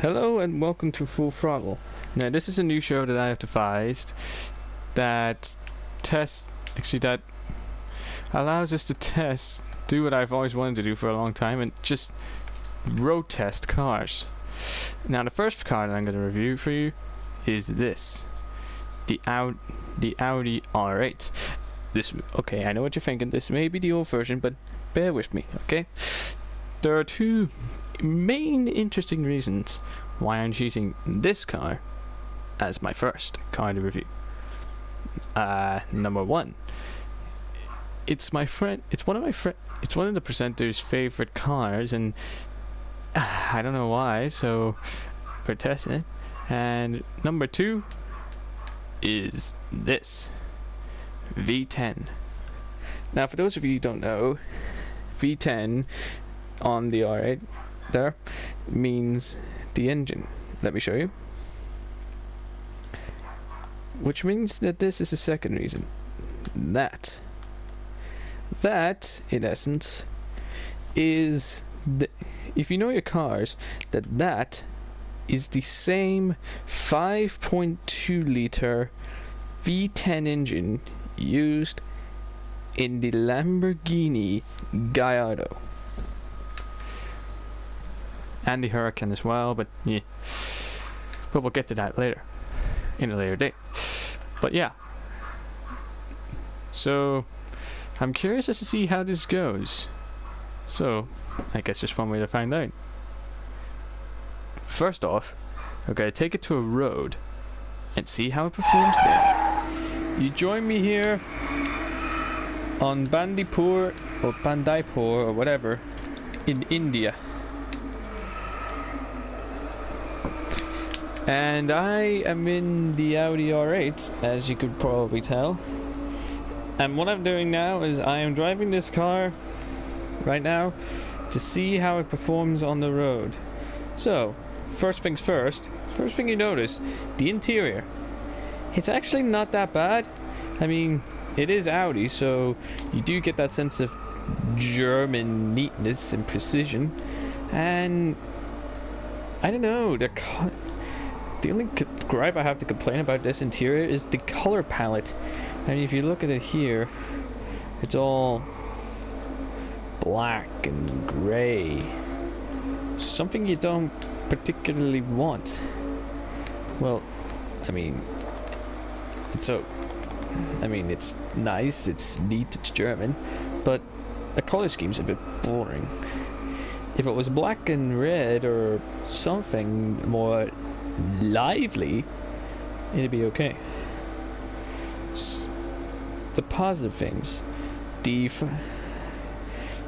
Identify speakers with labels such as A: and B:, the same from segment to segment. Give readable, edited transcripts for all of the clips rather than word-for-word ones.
A: Hello and welcome to Full Throttle. Now this is a new show that I have devised that that allows us to do what I've always wanted to do for a long time, and just road test cars. Now the first car that I'm going to review for you is this, the Audi R8. Okay, I know what you're thinking, this may be the old version, but bear with me, okay? There are two main interesting reasons why I'm choosing this car as my first car to review. Number one, it's one of the presenter's favorite cars, and I don't know why, so we're testing it. And number two is this V10. Now, for those of you who don't know, V10 on the R8 there means the engine. Let me show you. Which means that this is the second reason. That in essence is if you know your cars, that is the same 5.2 liter V10 engine used in the Lamborghini Gallardo and the Huracan as well, but yeah, but we'll get to that later, in a later date. But yeah, so I'm curious as to see how this goes. So I guess just one way to find out. First off, we're gonna take it to a road and see how it performs there. You join me here on Bandipur or Bandaipur or whatever in India. And I am in the Audi R8, as you could probably tell. And what I'm doing now is I am driving this car right now to see how it performs on the road. So, first things first, first thing you notice, the interior. It's actually not that bad. I mean, it is Audi, so you do get that sense of German neatness and precision. And I don't know, the only gripe I have to complain about this interior is the color palette. And if you look at it here, it's all black and gray. Something you don't particularly want. Well, I mean, it's nice, it's neat, it's German, but the color scheme's a bit boring. If it was black and red or something more lively, it'd be okay. The positive things,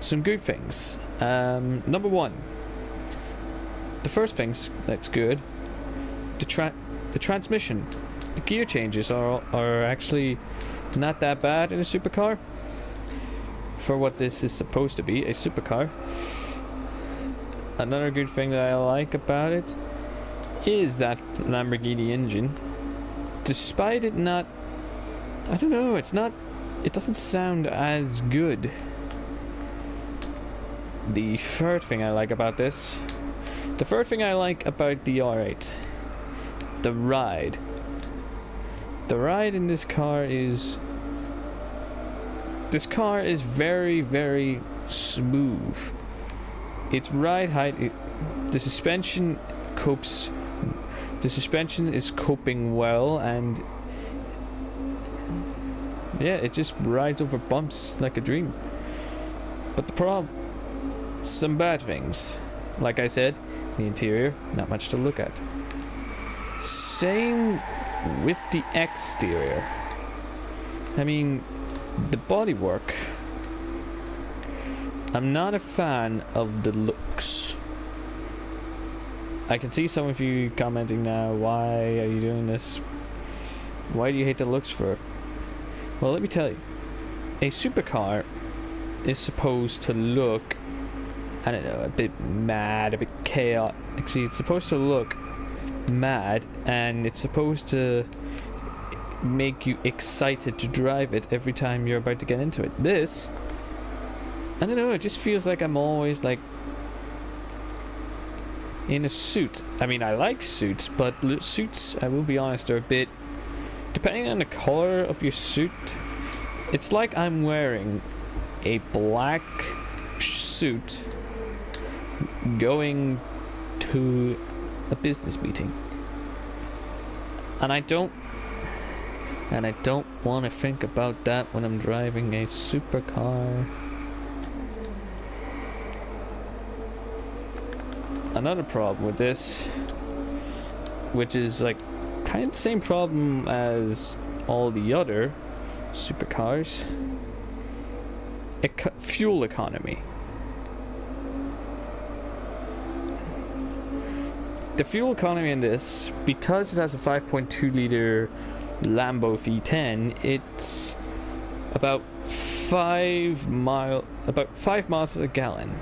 A: some good things. Number one, the first things that's good, the transmission, the gear changes are actually not that bad in a supercar for what this is supposed to be, a supercar. Another good thing that I like about it is that Lamborghini engine. Despite it not, I don't know, it doesn't sound as good. The third thing I like about the R8, the ride. The ride in this car is very, very smooth. Its ride height, the suspension is coping well, and yeah, it just rides over bumps like a dream. But some bad things. Like I said, the interior, not much to look at. Same with the exterior. I mean, the bodywork, I'm not a fan of the looks. I can see some of you commenting now, why are you doing this? Why do you hate the looks for it? Well, let me tell you. A supercar is supposed to look, I don't know, a bit mad, a bit chaotic. See, it's supposed to look mad, and it's supposed to make you excited to drive it every time you're about to get into it. This, I don't know, it just feels like I'm always like in a suit. I mean, I like suits, but suits, I will be honest, are a bit... Depending on the color of your suit, it's like I'm wearing a black suit going to a business meeting. And I don't want to think about that when I'm driving a supercar. Another problem with this, which is like kind of the same problem as all the other supercars, fuel economy. The fuel economy in this, because it has a 5.2 liter Lambo V10, it's about 5 miles a gallon.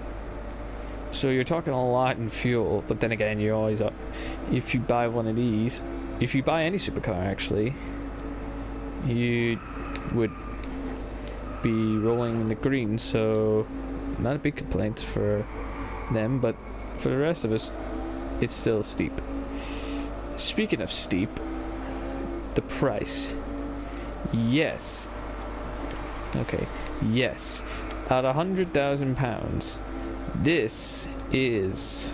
A: So you're talking a lot in fuel, but then again, you're always up. If you buy one of these, if you buy any supercar actually, you would be rolling in the green, so not a big complaint for them, but for the rest of us, it's still steep. Speaking of steep, the price. Yes. Okay, yes. At £100,000, this is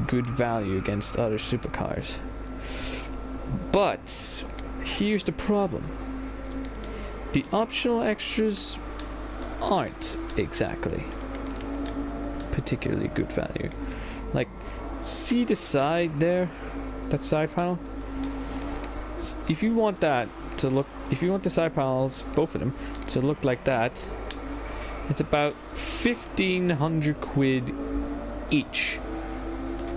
A: good value against other supercars. But here's the problem. The optional extras aren't exactly particularly good value. Like, see the side there? That side panel? If you want that to look, if you want the side panels, both of them, to look like that, it's about 1,500 quid each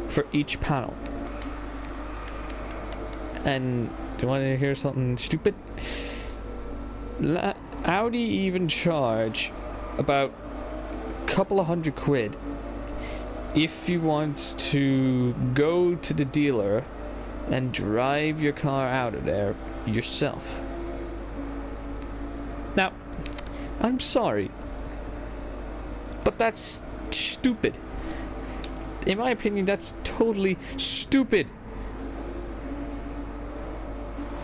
A: for each panel. And do you want to hear something stupid? Audi even charge about a couple of hundred quid if you want to go to the dealer and drive your car out of there yourself. Now, I'm sorry, but that's stupid. In my opinion, that's totally stupid.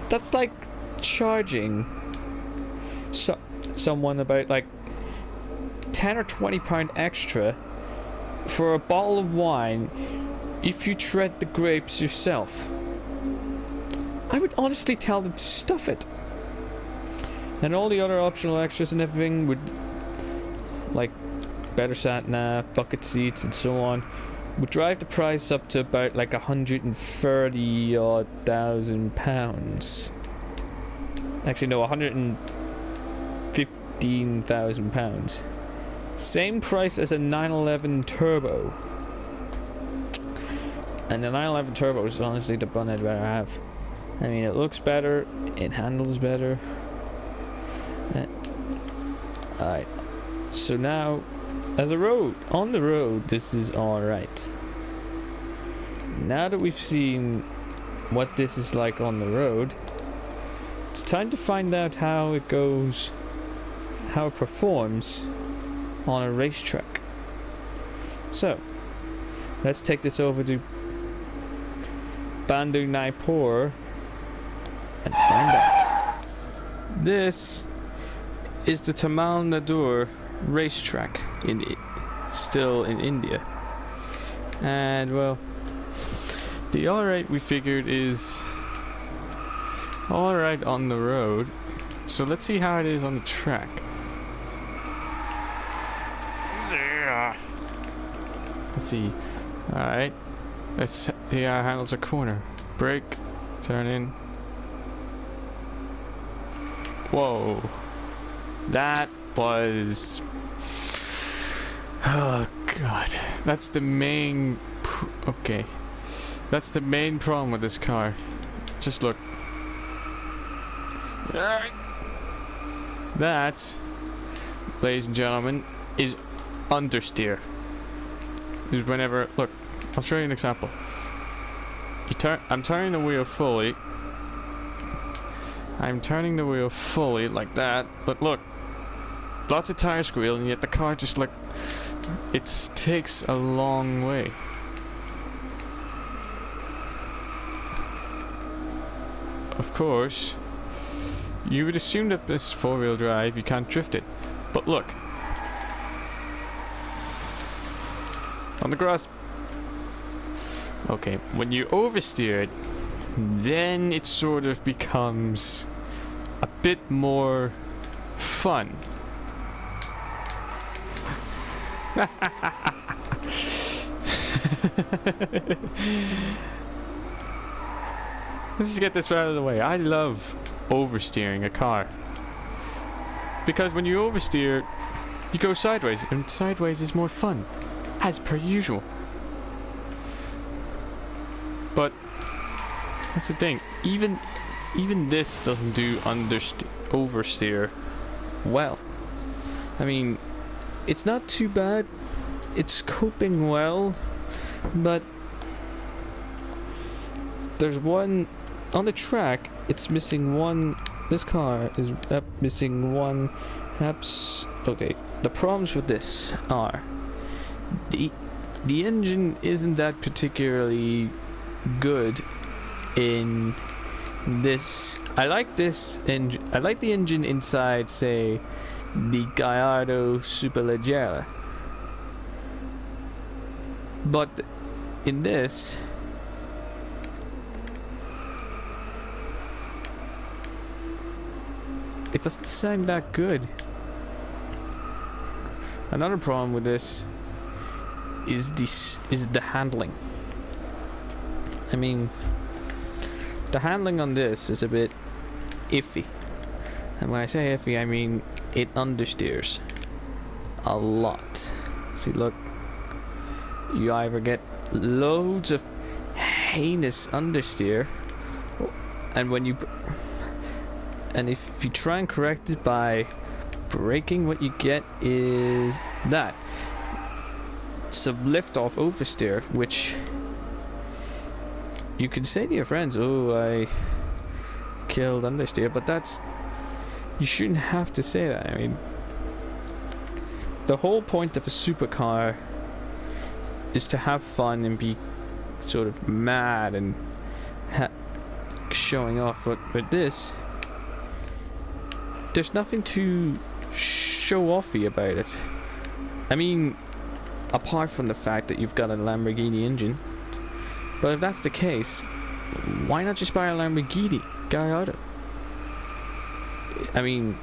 A: That's like charging someone about like 10 or 20 pound extra for a bottle of wine if you shred the grapes yourself. I would honestly tell them to stuff it. And all the other optional extras and everything would, like better sat nav, bucket seats and so on, would drive the price up to about like 130 odd thousand pounds. Actually no, 115,000 pounds. Same price as a 911 Turbo. And the 911 Turbo is honestly the one I'd rather have. I mean, it looks better, it handles better. Alright, so now, on the road, this is alright. Now that we've seen what this is like on the road, it's time to find out how it goes, how it performs on a racetrack. So, let's take this over to Bandung Naipur and find out. This is the Tamil Nadu racetrack still in India. And well, the R8 we figured is alright on the road. So let's see how it is on the track. Let's see. Alright. Let's see how it handles a corner. Brake. Turn in. Whoa. That was... Oh god. That's the main... Okay. That's the main problem with this car. Just look. That, ladies and gentlemen, is understeer. Is whenever... Look. I'll show you an example. I'm turning the wheel fully. I'm turning the wheel fully like that, but look, lots of tire squeal, and yet the car just like, it takes a long way. of course, you would assume that this four-wheel drive, you can't drift it. But look. On the grass. Okay, when you oversteer it, then it sort of becomes a bit more fun. Let's just get this out of the way. I love oversteering a car. Because when you oversteer, you go sideways, and sideways is more fun, as per usual. But that's the thing. Even this doesn't do oversteer well. I mean, it's not too bad. It's coping well, but there's one on the track. It's missing one. This car is missing one. Perhaps okay. The problems with this are the engine isn't that particularly good in this. I like this engine. I like the engine inside, say, the Gallardo Superleggera. But in this, it doesn't sound that good. Another problem with this is the handling. I mean, the handling on this is a bit iffy. And when I say iffy, I mean it understeers a lot. See, look, you either get loads of heinous understeer, and if you try and correct it by braking, what you get is that some lift off oversteer, which you can say to your friends, oh, I killed understeer, but you shouldn't have to say that. I mean, the whole point of a supercar is to have fun and be sort of mad and showing off. But with this, there's nothing to show offy about it. I mean, apart from the fact that you've got a Lamborghini engine. But if that's the case, why not just buy a Lamborghini Gallardo? I mean,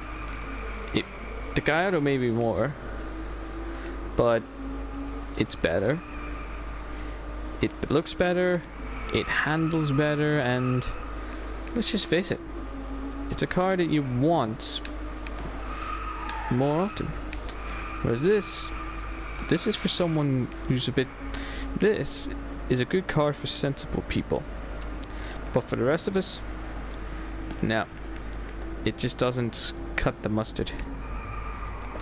A: the Gallardo may be more, but it's better. It looks better, it handles better, and let's just face it, it's a car that you want more often. Whereas this is for someone who's a bit. This is a good car for sensible people, but for the rest of us, no, it just doesn't cut the mustard.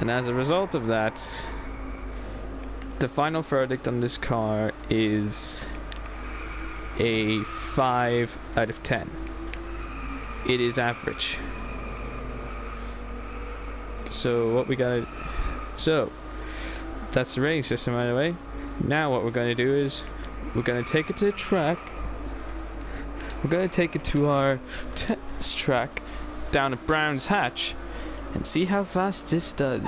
A: And as a result of that, the final verdict on this car is a 5 out of 10. It is average. So that's the rating system out of the way. Now what we're going to do is we're going to take it to the track. We're going to take it to our test track down at Brown's Hatch and see how fast this does.